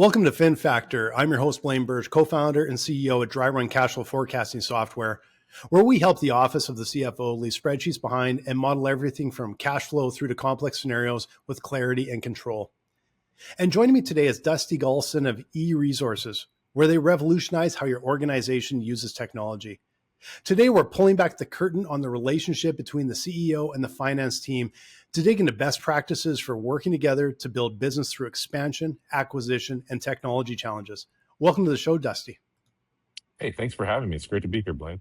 Welcome to FinFactor. I'm your host, Blaine Bertsch, co-founder and CEO at Dry Run Cashflow Forecasting Software, where we help the office of the CFO leave spreadsheets behind and model everything from cash flow through to complex scenarios with clarity and control. And joining me today is Dusty Gulleson of eResources, where they revolutionize how your organization uses technology. Today, we're pulling back the curtain on the relationship between the CEO and the finance team to dig into best practices for working together to build business through expansion, acquisition, and technology challenges. Welcome to the show, Dusty. Hey, thanks for having me. It's great to be here, Blaine.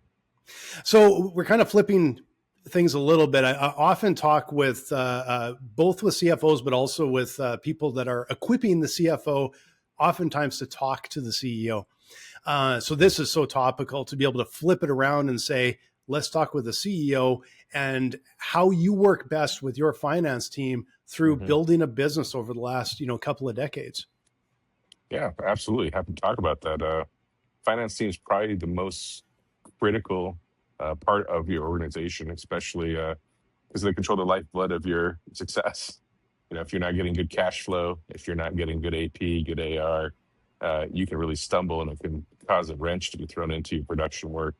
So we're kind of flipping things a little bit. I often talk with both with CFOs, but also with people that are equipping the CFO oftentimes to talk to the CEO. So this is so topical to be able to flip it around and say, let's talk with the CEO and how you work best with your finance team through building a business over the last, couple of decades. Yeah, absolutely. Happy to talk about that. Finance team is probably the most critical part of your organization, especially because they control the lifeblood of your success. If you're not getting good cash flow, if you're not getting good AP, good AR, you can really stumble and it can cause a wrench to be thrown into your production work.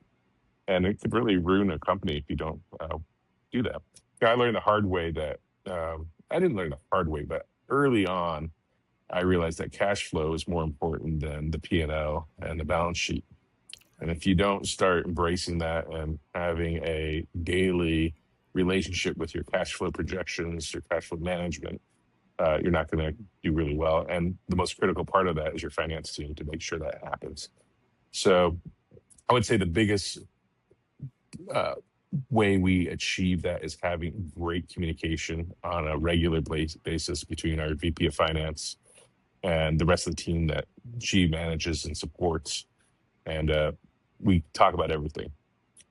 And it could really ruin a company if you don't do that. I learned the hard way that, I didn't learn the hard way, but early on, I realized that cash flow is more important than the P&L and the balance sheet. And if you don't start embracing that and having a daily relationship with your cash flow projections, your cash flow management, you're not going to do really well. And the most critical part of that is your finance team to make sure that happens. So I would say the biggest way we achieve that is having great communication on a regular basis between our VP of Finance and the rest of the team that she manages and supports. And we talk about everything.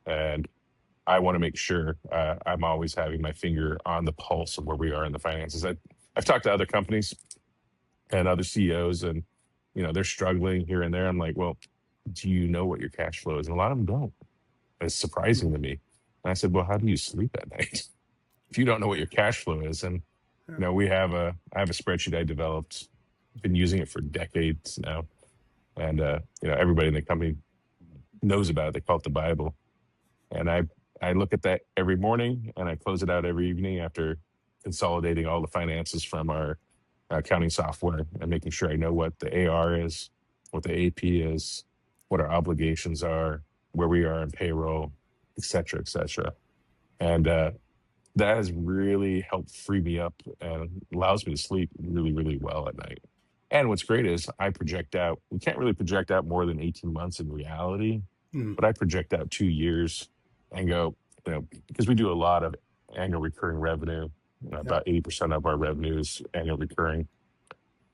And I want to make sure I'm always having my finger on the pulse of where we are in the finances. I've talked to other companies and other CEOs and, they're struggling here and there. I'm like, well, do you know what your cash flow is? And a lot of them don't. It's surprising to me. And I said, well, how do you sleep at night if you don't know what your cash flow is? And, I have a spreadsheet I developed, been using it for decades now. And, everybody in the company knows about it. They call it the Bible. And I look at that every morning and I close it out every evening after consolidating all the finances from our accounting software and making sure I know what the AR is, what the AP is, what our obligations are, where we are in payroll, et cetera, et cetera. And that has really helped free me up and allows me to sleep really, really well at night. And what's great is I project out. We can't really project out more than 18 months in reality, but I project out 2 years and go, because we do a lot of annual recurring revenue. About 80% of our revenue is annual recurring.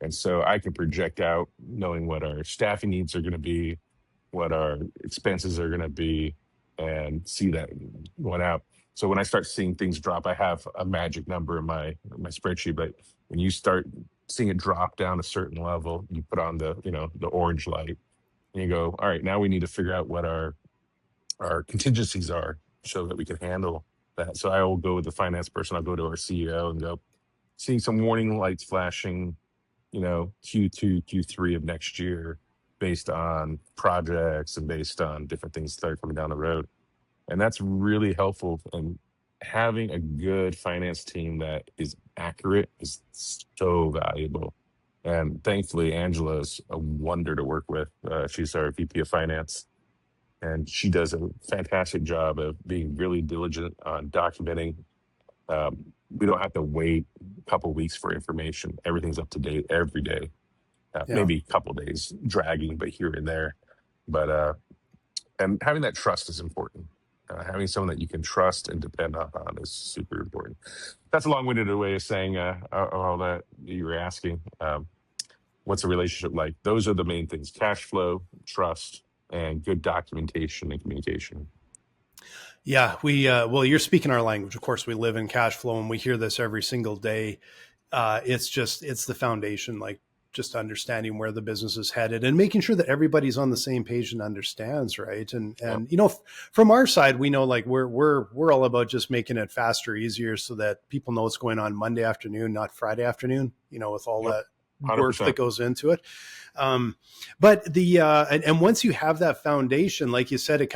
And so I can project out knowing what our staffing needs are going to be, what our expenses are going to be, and see that going out. So when I start seeing things drop, I have a magic number in my spreadsheet, but when you start seeing it drop down a certain level, you put on the orange light and you go, all right, now we need to figure out what our contingencies are so that we can handle that. So I will go with the finance person. I'll go to our CEO and go, seeing some warning lights flashing, Q2, Q3 of next year based on projects and based on different things that are coming down the road. And that's really helpful. And having a good finance team that is accurate is so valuable. And thankfully, Angela's a wonder to work with. She's our VP of Finance. And she does a fantastic job of being really diligent on documenting. We don't have to wait a couple of weeks for information. Everything's up to date every day. Maybe a couple of days dragging, but here and there. But and having that trust is important. Having someone that you can trust and depend on is super important. That's a long-winded way of saying all that you were asking. What's a relationship like? Those are the main things: cash flow, trust, and good documentation and communication. Yeah, well, you're speaking our language. Of course, we live in cash flow and we hear this every single day. It's the foundation, like just understanding where the business is headed and making sure that everybody's on the same page and understands, right? And from our side, we know like we're all about just making it faster, easier so that people know what's going on Monday afternoon, not Friday afternoon, with all that work that 100%. goes into it. But and once you have that foundation, like you said,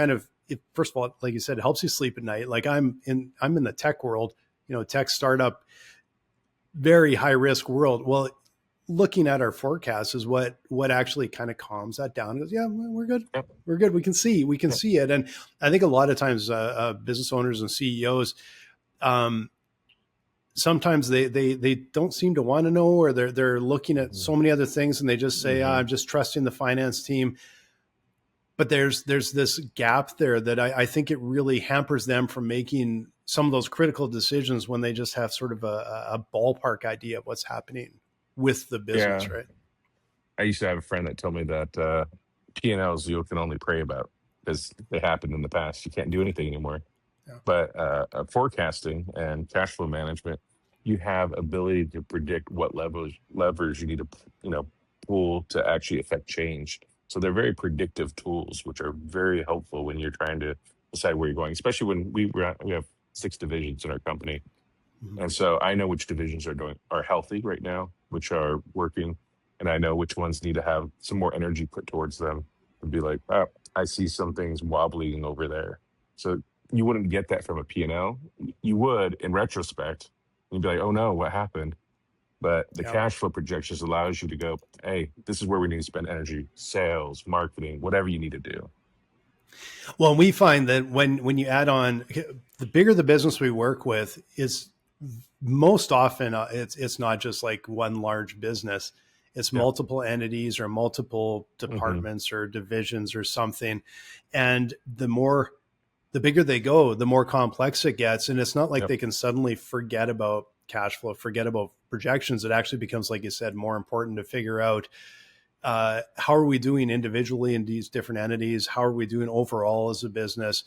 first of all, like you said, it helps you sleep at night. Like I'm in the tech world, tech startup, very high risk world. Well, looking at our forecasts is what actually kind of calms that down. It goes, yeah, we're good. Yep. We're good. We can see Yep. it. And I think a lot of times business owners and CEOs, sometimes they don't seem to want to know, or they're looking at so many other things and they just say, I'm just trusting the finance team. But there's this gap there that I think it really hampers them from making some of those critical decisions when they just have sort of a ballpark idea of what's happening with the business, Yeah. right? I used to have a friend that told me that P&Ls you can only pray about because they happened in the past. You can't do anything anymore. Yeah. But forecasting and cash flow management, you have ability to predict what levers you need to pull to actually affect change. So they're very predictive tools, which are very helpful when you're trying to decide where you're going. Especially when we have 6 divisions in our company, and so I know which divisions are healthy right now, which are working, and I know which ones need to have some more energy put towards them, and be like, oh, I see some things wobbling over there. So you wouldn't get that from a P&L. You would in retrospect. You'd be like, oh no, what happened? But the Yeah. cash flow projections allows you to go, hey, this is where we need to spend energy, sales, marketing, whatever you need to do. Well, we find that when you add on, the bigger the business we work with is most often it's not just like one large business. It's Yeah. multiple entities or multiple hmm departments or divisions or something. And the bigger they go, the more complex it gets. And it's not like Yep. they can suddenly forget about cash flow, forget about projections. It actually becomes, like you said, more important to figure out how are we doing individually in these different entities? How are we doing overall as a business?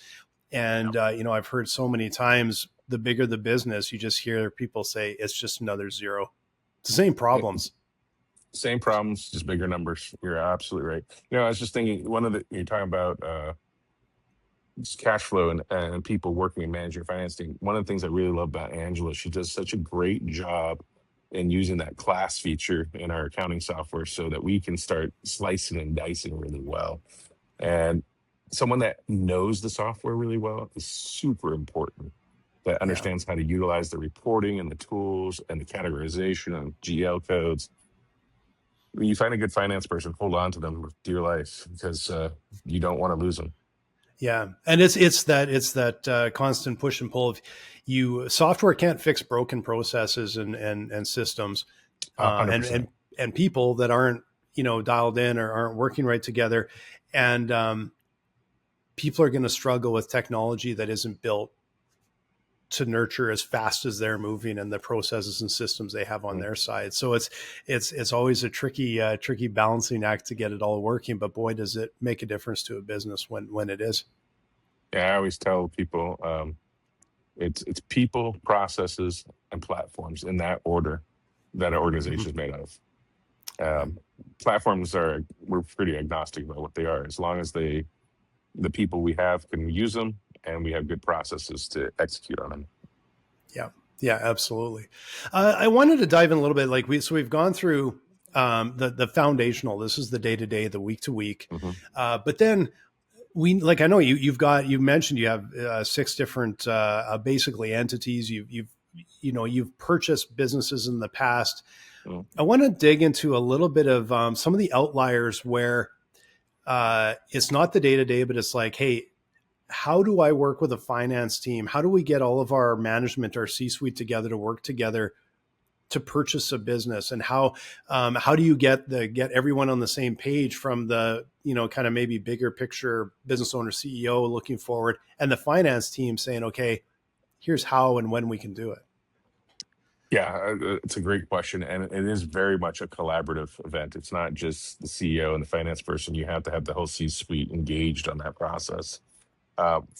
And, I've heard so many times, the bigger the business, you just hear people say, it's just another zero. It's the same problems. Same problems, just bigger numbers. You're absolutely right. I was just thinking, you're talking about cash flow and people working and managing your finance team. One of the things I really love about Angela, she does such a great job in using that class feature in our accounting software so that we can start slicing and dicing really well. And someone that knows the software really well is super important, that understands how to utilize the reporting and the tools and the categorization and GL codes. When you find a good finance person, hold on to them with dear life because you don't want to lose them. Yeah. And it's that constant push and pull of software can't fix broken processes and systems, 100%. and people that aren't, dialed in or aren't working right together. And people are going to struggle with technology that isn't built to nurture as fast as they're moving and the processes and systems they have on their side. So it's always a tricky balancing act to get it all working. But boy, does it make a difference to a business when it is. Yeah, I always tell people it's people, processes, and platforms in that order that an organization is made of. Platforms we're pretty agnostic about what they are, as long as the people we have can use them and we have good processes to execute on them. Yeah, absolutely. I wanted to dive in a little bit. We've gone through the foundational. This is the day to day, the week to week. But then I know you mentioned you have 6 different basically entities. You've purchased businesses in the past. I want to dig into a little bit of some of the outliers where it's not the day to day, but it's like, hey, how do I work with a finance team? How do we get all of our management, our C-suite together to work together to purchase a business? And how do you get everyone on the same page from the, kind of maybe bigger picture business owner, CEO looking forward, and the finance team saying, okay, here's how and when we can do it? Yeah, it's a great question. And it is very much a collaborative event. It's not just the CEO and the finance person. You have to have the whole C-suite engaged on that process.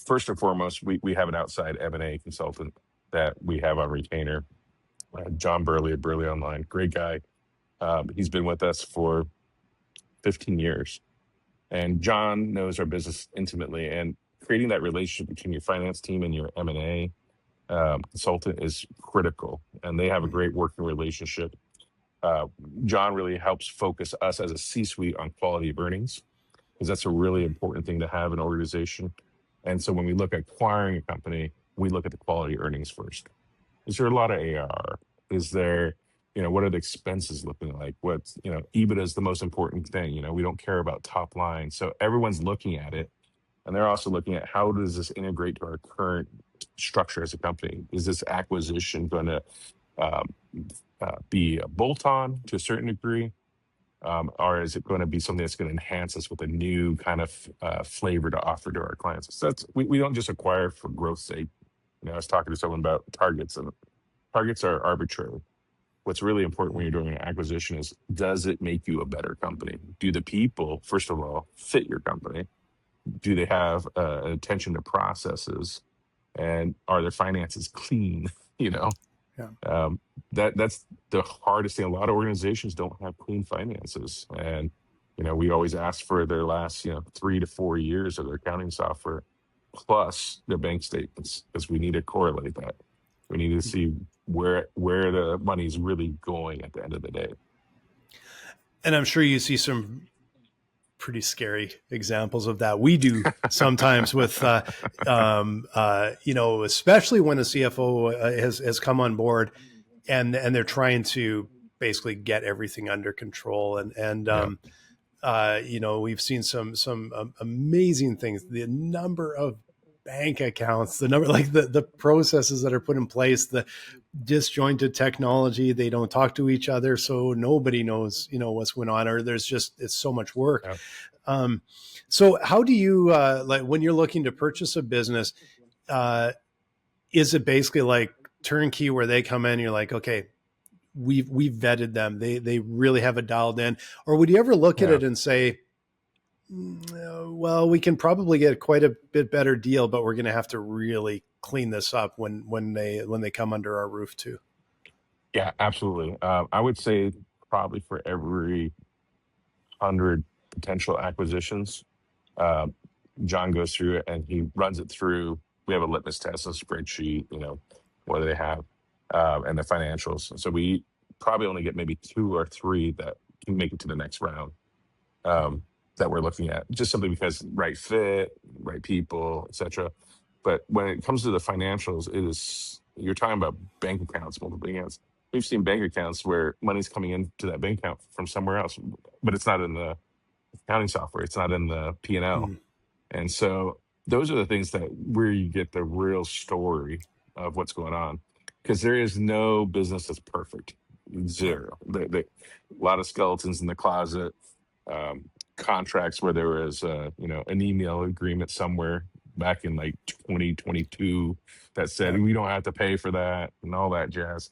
First and foremost, we have an outside M&A consultant that we have on retainer, John Burley at Burley Online. Great guy. He's been with us for 15 years. And John knows our business intimately. And creating that relationship between your finance team and your M&A consultant is critical. And they have a great working relationship. Uh, John really helps focus us as a C-suite on quality of earnings, because that's a really important thing to have in an organization. And so when we look at acquiring a company, we look at the quality of earnings first. Is there a lot of AR? Is there, what are the expenses looking like? What's, EBITDA is the most important thing. We don't care about top line. So everyone's looking at it, and they're also looking at how does this integrate to our current structure as a company? Is this acquisition going to um, be a bolt-on to a certain degree? Or is it going to be something that's going to enhance us with a new kind of flavor to offer to our clients? So we don't just acquire for growth's sake. I was talking to someone about targets, and targets are arbitrary. What's really important when you're doing an acquisition is, does it make you a better company? Do the people, first of all, fit your company? Do they have attention to processes? And are their finances clean? you know Yeah. that's the hardest thing. A lot of organizations don't have clean finances, and we always ask for their last 3 to 4 years of their accounting software plus their bank statements, because we need to correlate that. We need to see where the money's really going at the end of the day. And I'm sure you see some pretty scary examples of that. We do sometimes with, especially when a CFO has come on board and they're trying to basically get everything under control. We've seen some amazing things. The number of bank accounts, the processes that are put in place, the disjointed technology, they don't talk to each other, so nobody knows what's going on, or it's so much work. Yeah. So how do you when you're looking to purchase a business, is it basically like turnkey where they come in and you're like, okay, we've vetted them, they really have it dialed in? Or would you ever look at it and say, well, we can probably get quite a bit better deal, but we're going to have to really clean this up when they come under our roof too? Yeah, absolutely. I would say probably for every 100 potential acquisitions, John goes through it and he runs it through. We have a litmus test, a spreadsheet, what do they have, and the financials. So we probably only get maybe 2 or 3 that can make it to the next round, that we're looking at, just simply because right fit, right people, etc. But when it comes to the financials, you're talking about bank accounts, multiple accounts. We've seen bank accounts where money's coming into that bank account from somewhere else, but it's not in the accounting software. It's not in the P&L. And so those are the things where you get the real story of what's going on, because there is no business that's perfect. Zero. A lot of skeletons in the closet, contracts where there was an email agreement somewhere back in like 2022 that said we don't have to pay for that and all that jazz.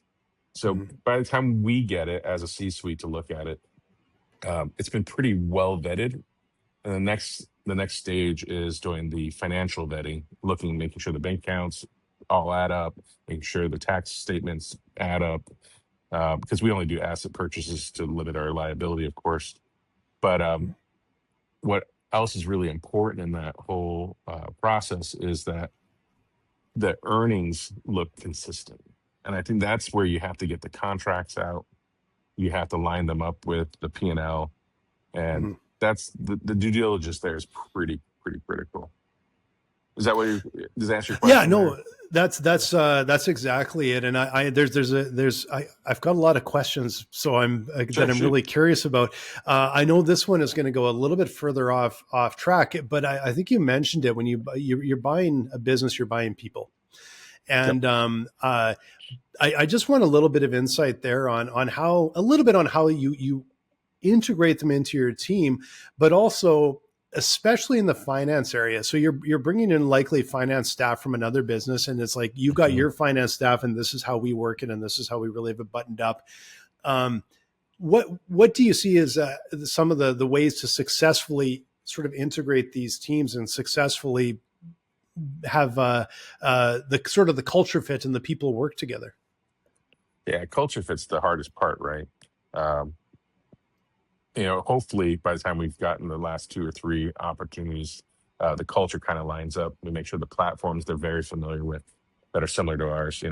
So by the time we get it as a C-suite to look at it, it's been pretty well vetted. And the next stage is doing the financial vetting, making sure the bank accounts all add up, making sure the tax statements add up, because we only do asset purchases to limit our liability, of course. But what else is really important in that whole process is that the earnings look consistent. And I think that's where you have to get the contracts out. You have to line them up with the P&L. And that's the due diligence there is pretty critical. Is that does that answer your question? Yeah, no, that's exactly it. And I've got a lot of questions, so I'm really curious about. I know this one is going to go a little bit further off track, but I think you mentioned it when you're buying a business, you're buying people, and I just want a little bit of insight there on how you integrate them into your team, but also especially in the finance area. So you're bringing in likely finance staff from another business, and it's like you've got your finance staff, and this is how we work it, and this is how we really have it buttoned up. What do you see as some of the ways to successfully sort of integrate these teams and successfully have the sort of the culture fit and the people work together? Yeah, culture fit's the hardest part, right? Hopefully by the time we've gotten the last 2 or 3 opportunities, the culture kind of lines up. We make sure the platforms they're very familiar with that are similar to ours.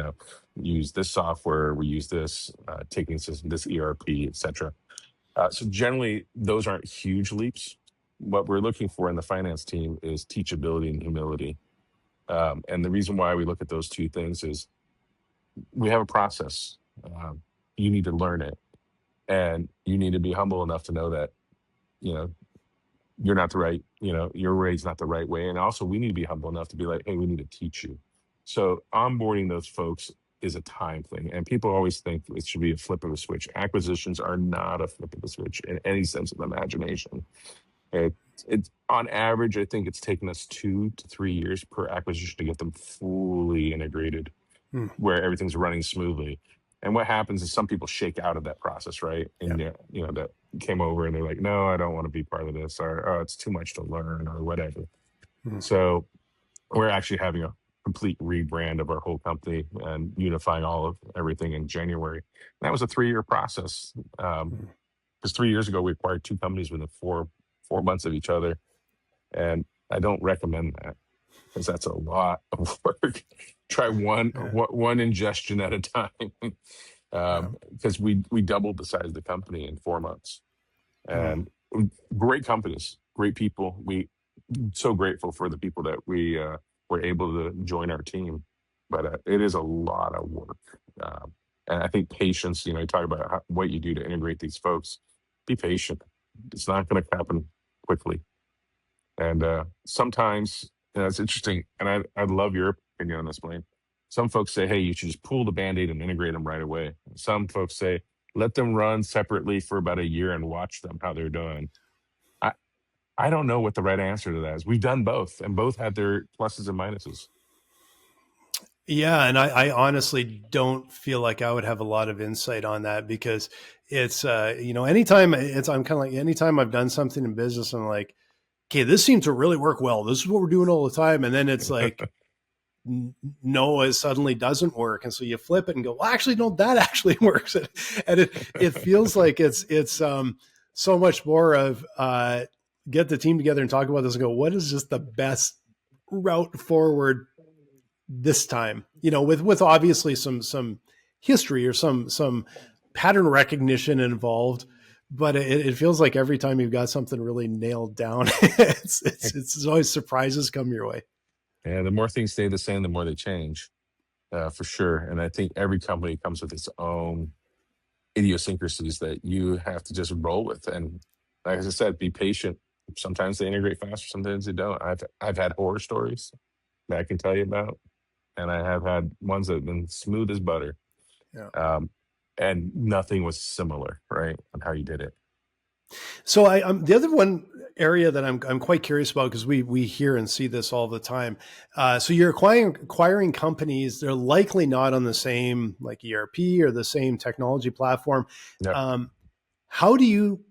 Use this software, we use this ticketing system, this ERP, etc. So generally, those aren't huge leaps. What we're looking for in the finance team is teachability and humility. And the reason why we look at those two things is we have a process. You need to learn it, and you need to be humble enough to know that you know you're not the right, your way's not the right way. And also, we need to be humble enough to be like, hey, we need to teach you. So onboarding those folks is a time thing, and people always think it should be a flip of a switch. Acquisitions are not a flip of a switch in any sense of imagination. It, it's on average, I think it's taken us 2 to 3 years per acquisition to get them fully integrated, Hmm. where everything's running smoothly. And what happens is some people shake out of that process, right? Yeah. And that came over and they're like, no, I don't want to be part of this, or oh, it's too much to learn, or whatever. Hmm. So we're actually having a complete rebrand of our whole company and unifying all of everything in January. And that was a 3-year process. Because 3 years ago we acquired two companies within four months of each other, and I don't recommend that because that's a lot of work. Try one ingestion at a time. Yeah. Because we doubled the size of the company in 4 months, Hmm. and great companies, great people. We so grateful for the people that we were able to join our team, but it is a lot of work. And I think patience. You talk about what you do to integrate these folks. Be patient. It's not going to happen quickly, and sometimes it's interesting. And I'd love your opinion on this, Blaine. Some folks say, hey, you should just pull the band-aid and integrate them right away. Some folks say, let them run separately for about a year and watch them how they're doing. I, I don't know what the right answer to that is. We've done both, and both had their pluses and minuses. Yeah, and I honestly don't feel like I would have a lot of insight on that because it's anytime I'm kind of like anytime I've done something in business, I'm like, okay, this seems to really work well. This is what we're doing all the time, and then it's like no, it suddenly doesn't work, and so you flip it and go, well, actually, no, that actually works, and it feels like it's so much more of get the team together and talk about this and go, what is just the best route forward this time, with obviously some history or some pattern recognition involved, but it feels like every time you've got something really nailed down, it's always surprises come your way. And the more things stay the same, the more they change, for sure. And I think every company comes with its own idiosyncrasies that you have to just roll with. And like I said, be patient. Sometimes they integrate faster, sometimes they don't. I've had horror stories that I can tell you about, and I have had ones that have been smooth as butter. Yeah. And nothing was similar, right, on how you did it. So the other one area that I'm quite curious about, because we hear and see this all the time. So you're acquiring companies. They're likely not on the same like ERP or the same technology platform. Yeah. How do you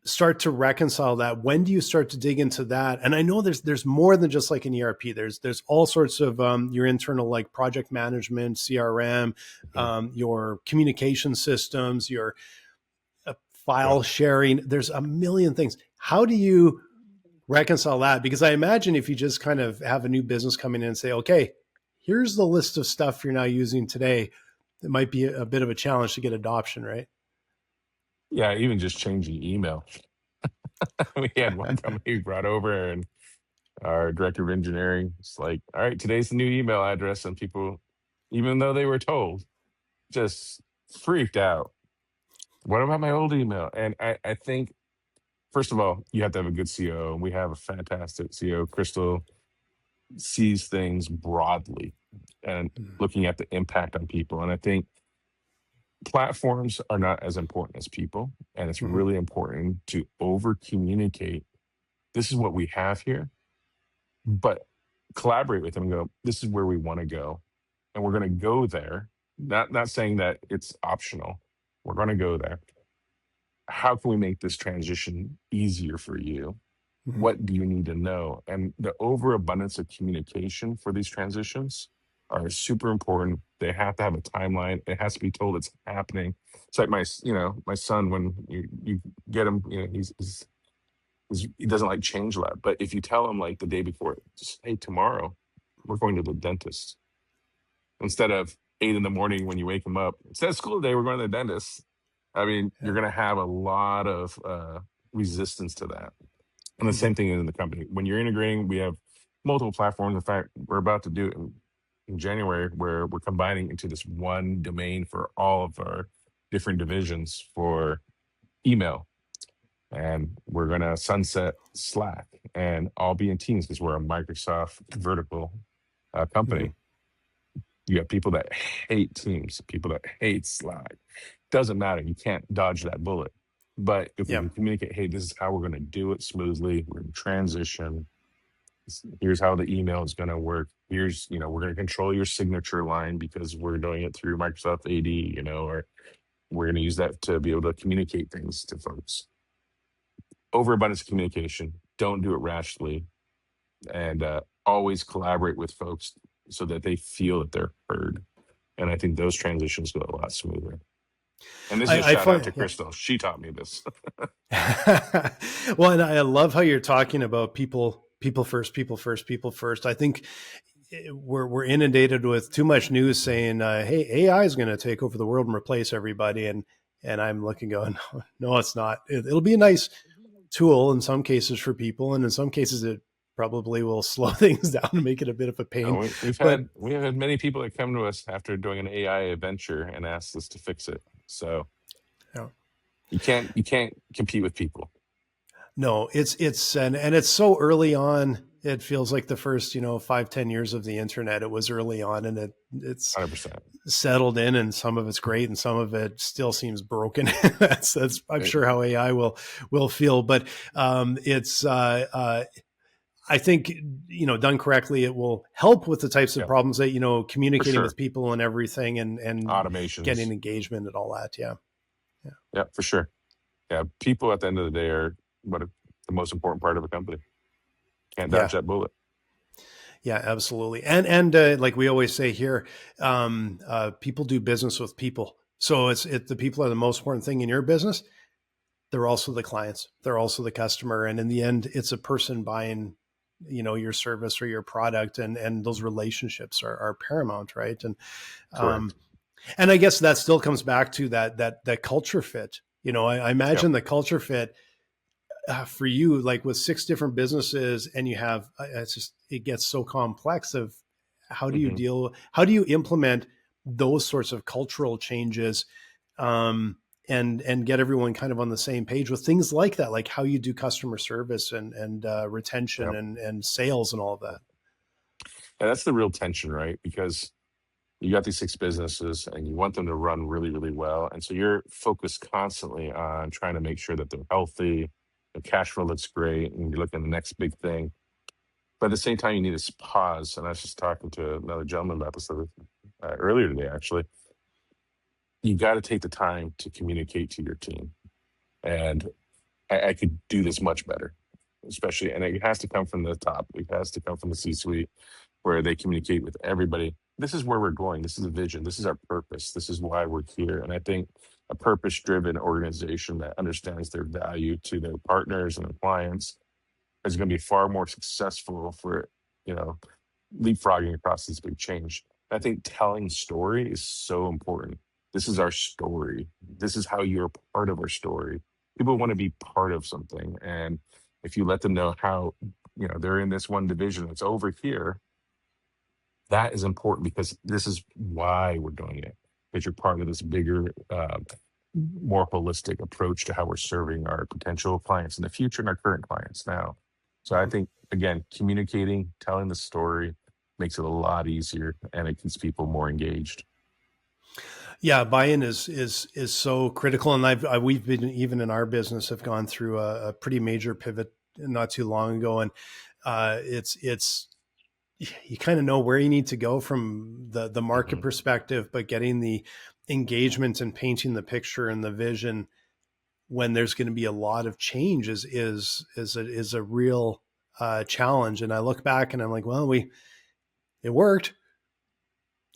start to reconcile that? When do you start to dig into that? And I know there's more than just like an ERP. There's all sorts of your internal like project management, CRM, your communication systems, your file sharing. There's a million things. How do you reconcile that? Because I imagine if you just kind of have a new business come in and say, okay, here's the list of stuff you're now using today, it might be a bit of a challenge to get adoption, right? Yeah, even just changing email. We had one company we brought over, and our director of engineering was like, all right, today's the new email address. And people, even though they were told, just freaked out. What about my old email? And I think, first of all, you have to have a good CEO. And we have a fantastic CEO. Crystal sees things broadly and looking at the impact on people. And I think platforms are not as important as people. And it's Mm-hmm. really important to over communicate. This is what we have here, but collaborate with them and go, this is where we want to go. And we're going to go there. Not saying that it's optional. We're going to go there. How can we make this transition easier for you? Mm-hmm. What do you need to know? And the overabundance of communication for these transitions are super important. They have to have a timeline. It has to be told it's happening. It's like my son, when you get him, he doesn't like change a lot. But if you tell him like the day before, just hey, tomorrow we're going to the dentist. instead of 8 in the morning when you wake them up. Instead of school today, we're going to the dentist. I mean, Yeah. you're going to have a lot of resistance to that. And the Mm-hmm. same thing in the company. When you're integrating, we have multiple platforms. In fact, we're about to do it in January, where we're combining into this one domain for all of our different divisions for email. And we're going to sunset Slack and all be in Teams because we're a Microsoft vertical Mm-hmm. company. You have people that hate Teams, people that hate Slack. Doesn't matter. You can't dodge that bullet. But if we Yeah. can communicate, hey, this is how we're going to do it smoothly. We're going to transition. Here's how the email is going to work. Here's, we're going to control your signature line because we're doing it through Microsoft AD, or we're going to use that to be able to communicate things to folks. Overabundance of communication. Don't do it rashly. And always collaborate with folks so that they feel that they're heard. And I think those transitions go a lot smoother. And this is a I shout out find, to Crystal. She taught me this. yeah. Well, and I love how you're talking about people first, people first, people first. I think we're inundated with too much news saying, "Hey, AI is going to take over the world and replace everybody," and I'm looking, going, "No, it's not. It'll be a nice tool in some cases for people, and in some cases, it probably will slow things down and make it a bit of a pain." We've But had many people that come to us after doing an AI adventure and asked us to fix it. So yeah. you can't compete with people. No, and it's so early on. It feels like the first, 5-10 years of the internet. It was early on, and it's 100%. settled in, and some of it's great, and some of it still seems broken. that's I'm sure how AI will feel, but it's. I think, done correctly, it will help with the types of Yeah, problems that, for communicating with sure. people and everything, and getting Automations. engagement and all that. Yeah. Yeah. Yeah, for sure. Yeah, people at the end of the day are the most important part of a company. Can't Yeah. dodge that bullet. Yeah, absolutely. And like we always say here, people do business with people. So the people are the most important thing in your business. They're also the clients. They're also the customer. And in the end, it's a person buying, your service or your product, and those relationships are paramount, right? Correct. And I guess that still comes back to that culture fit. I Yep. imagine the culture fit for you, like with 6 different businesses, and you have, it gets so complex of Hmm. how do you implement those sorts of cultural changes, and get everyone kind of on the same page with things like that, like how you do customer service and retention Yep. and sales and all of that. And that's the real tension, right? Because you got these 6 businesses and you want them to run really, really well. And so you're focused constantly on trying to make sure that they're healthy, the cash flow looks great, and you're looking at the next big thing. But at the same time, you need to pause. And I was just talking to another gentleman about this earlier today, actually. You got to take the time to communicate to your team. And I could do this much better, especially, and it has to come from the top. It has to come from the C-suite where they communicate with everybody. This is where we're going. This is a vision. This is our purpose. This is why we're here. And I think a purpose-driven organization that understands their value to their partners and their clients is going to be far more successful for, you know, leapfrogging across this big change. I think telling story is so important. This is our story. This is how you're part of our story. People want to be part of something. And if you let them know how, they're in this one division that's over here, that is important because this is why we're doing it. Because you're part of this bigger, more holistic approach to how we're serving our potential clients in the future and our current clients now. So I Mhm. think, again, communicating, telling the story makes it a lot easier and it keeps people more engaged. Yeah, buy-in is so critical, and we've been, even in our business, have gone through a pretty major pivot not too long ago, and it's you kind of know where you need to go from the market Hmm. perspective, but getting the engagement and painting the picture and the vision when there's going to be a lot of change is a real challenge. And I look back and I'm like, well, it worked.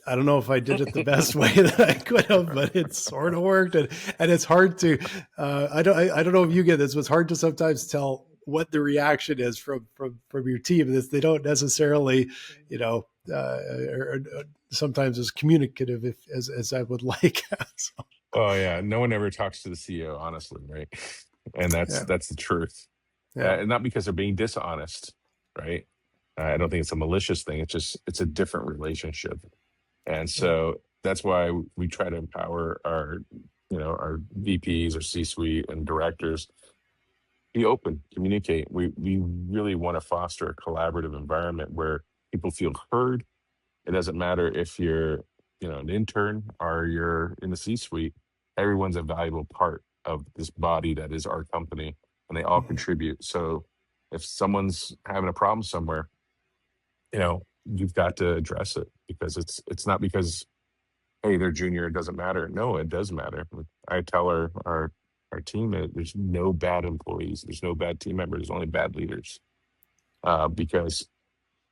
I don't know if I did it the best way that I could have, but it sort of worked. And it's hard to, I don't know if you get this, but it's hard to sometimes tell what the reaction is from your team. This, they don't necessarily, or sometimes as communicative as I would like. So, Oh yeah, no one ever talks to the CEO honestly, right? And yeah, that's the truth. yeah, And not because they're being dishonest, right? I don't think it's a malicious thing. It's a different relationship. And yeah. so that's why we try to empower our VPs or C-suite and directors. Be open, communicate. We really want to foster a collaborative environment where people feel heard. It doesn't matter if you're, an intern or you're in the C-suite. Everyone's a valuable part of this body that is our company, and they all Mhm. contribute. So if someone's having a problem somewhere, you've got to address it, because it's not because, hey, they're junior, it doesn't matter. No, it does matter. I tell our team that there's no bad employees, there's no bad team members, there's only bad leaders. Because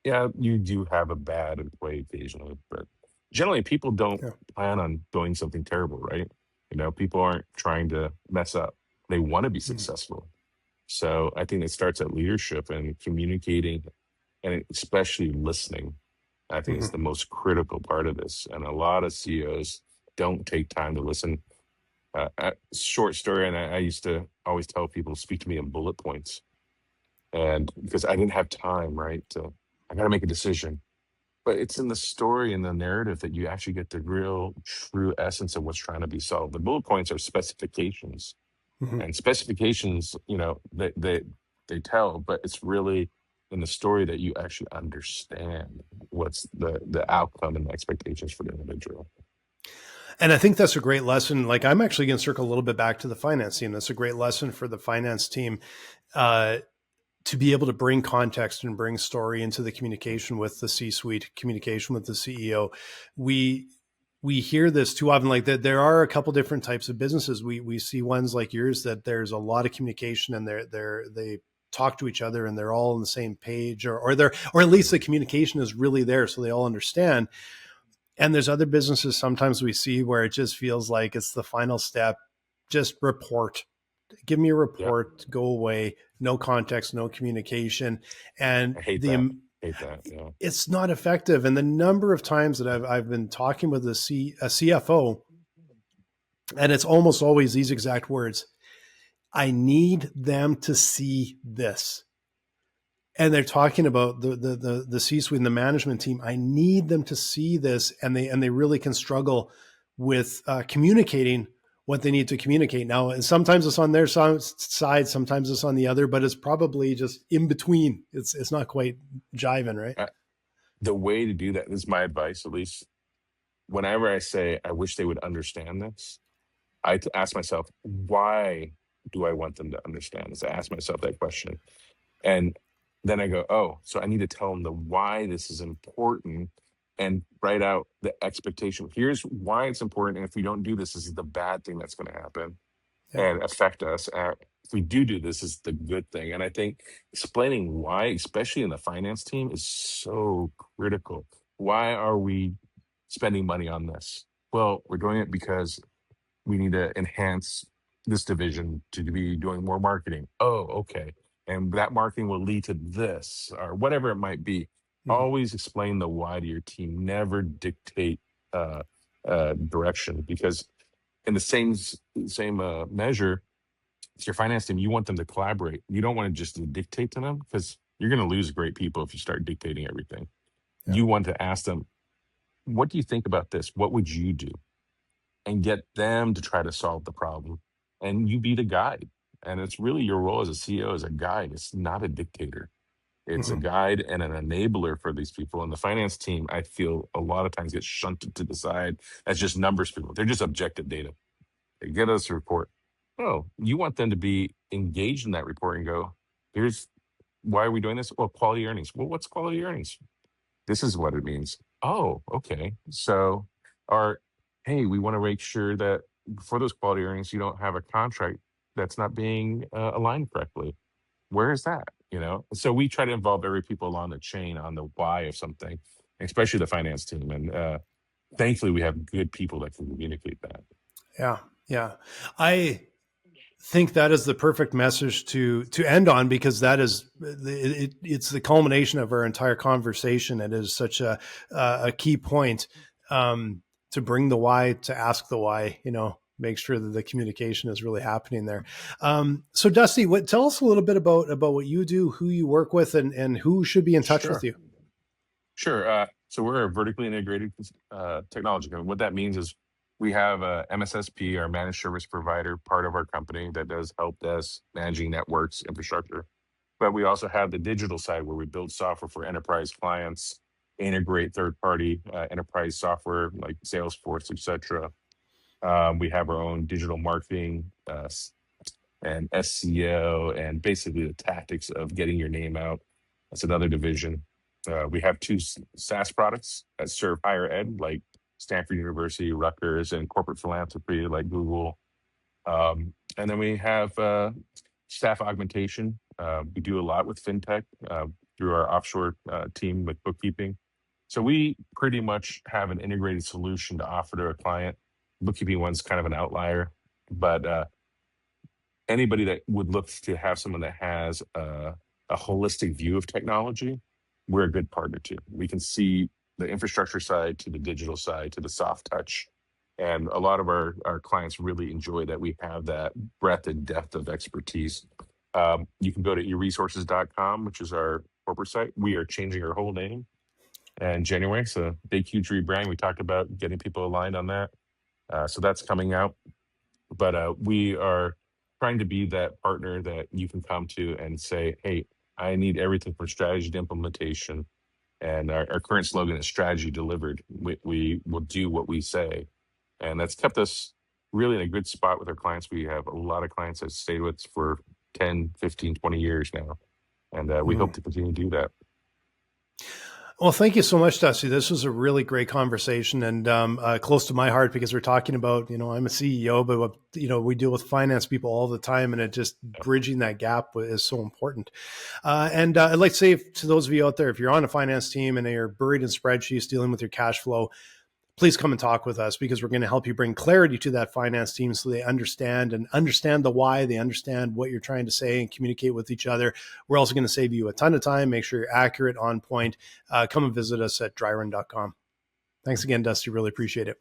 yeah, you do have a bad employee occasionally, but generally people don't Yeah. plan on doing something terrible, right? People aren't trying to mess up. They want to be Mhm. successful. So I think it starts at leadership and communicating, and especially listening. I think it's Mhm. the most critical part of this. And a lot of CEOs don't take time to listen. Short story, and I used to always tell people, speak to me in bullet points. And because I didn't have time, right? I got to make a decision. But it's in the story and the narrative that you actually get the real, true essence of what's trying to be solved. The bullet points are specifications, Mhm. and specifications, they tell, but it's really in the story that you actually understand what's the outcome and the expectations for the individual. And I think that's a great lesson. Like, I'm actually going to circle a little bit back to the finance team. That's a great lesson for the finance team, uh, to be able to bring context and bring story into the communication with the C-suite, communication with the CEO. We we hear this too often. Like, that there are a couple different types of businesses. We see ones like yours that there's a lot of communication, and they talk to each other and they're all on the same page, or at least the communication is really there, so they all understand. And there's other businesses sometimes we see where it just feels like it's the final step. Just report. Give me a Yeah, report, go away, no context, no communication. And I hate that. Hate that. Yeah. it's not effective. And the number of times that I've been talking with a CFO, and it's almost always these exact words: I need them to see this. And they're talking about the C-suite and the management team. I need them to see this, and they really can struggle with communicating what they need to communicate. Now, and sometimes it's on their side, sometimes it's on the other, but it's probably just in between. It's not quite jiving, right? Uh, the way to do that, this is my advice, at least. Whenever I say I wish they would understand this, ask myself, why do I want them to understand this? I ask myself that question. And then I go, oh, so I need to tell them the why this is important, and write out the expectation. Here's why it's important. And if we don't do this, this is the bad thing that's going to happen Yeah. and affect us. If we do this, is the good thing. And I think explaining why, especially in the finance team, is so critical. Why are we spending money on this? Well, we're doing it because we need to enhance this division to be doing more marketing. Oh, okay. And that marketing will lead to this or whatever it might be. Mhm. Always explain the why to your team. Never dictate uh, direction, because in the same measure, it's your finance team. You want them to collaborate. You don't want to just dictate to them, because you're going to lose great people if you start dictating everything. Yeah. You want to ask them, what do you think about this? What would you do? And get them to try to solve the problem. And you be the guide. And it's really your role as a CEO, as a guide. It's not a dictator. It's a Mhm. guide and an enabler for these people. And the finance team, I feel a lot of times gets shunted to the side as just numbers people. They're just objective data. They get us a report. Oh, you want them to be engaged in that report and go, here's why are we doing this? Well, quality earnings. Well, what's quality earnings? This is what it means. Oh, okay. So, or hey, we want to make sure that for those quality earnings, you don't have a contract that's not being aligned correctly. Where is that? So we try to involve every people along the chain on the why of something, especially the finance team. And thankfully, we have good people that can communicate that. Yeah. Yeah. I think that is the perfect message to end on, because that is it's the culmination of our entire conversation. It is such a key point, to bring the why, to ask the why, make sure that the communication is really happening there. So Dusty, tell us a little bit about what you do, who you work with, and who should be in touch with you. Sure. So we're a vertically integrated technology company. What that means is we have a MSSP, our managed service provider, part of our company that does help desk, managing networks, infrastructure. But we also have the digital side where we build software for enterprise clients, integrate third-party enterprise software like Salesforce, etc. We have our own digital marketing and SEO, and basically the tactics of getting your name out. That's another division. We have two SaaS products that serve higher ed, like Stanford University, Rutgers, and corporate philanthropy, like Google. And then we have staff augmentation. We do a lot with fintech through our offshore team with bookkeeping. So we pretty much have an integrated solution to offer to a client. Bookkeeping one's kind of an outlier, but anybody that would look to have someone that has a holistic view of technology, we're a good partner to. We can see the infrastructure side to the digital side to the soft touch. And a lot of our clients really enjoy that we have that breadth and depth of expertise. You can go to eResources.com, which is our corporate site. We are changing our whole name in January. So big, huge rebrand. We talked about getting people aligned on that. So that's coming out. But we are trying to be that partner that you can come to and say, hey, I need everything from strategy to implementation. And our current slogan is strategy delivered. We will do what we say. And that's kept us really in a good spot with our clients. We have a lot of clients that stayed with us for 10, 15, 20 years now. And we hope to continue to do that. Well, thank you so much, Dusty. This was a really great conversation, and close to my heart, because we're talking about, I'm a CEO, but we deal with finance people all the time, and it just bridging that gap is so important. And I'd like to say to those of you out there, if you're on a finance team and you're buried in spreadsheets dealing with your cash flow, please come and talk with us, because we're going to help you bring clarity to that finance team so they understand the why, they understand what you're trying to say and communicate with each other. We're also going to save you a ton of time, make sure you're accurate, on point. Come and visit us at dryrun.com. Thanks again, Dusty. Really appreciate it.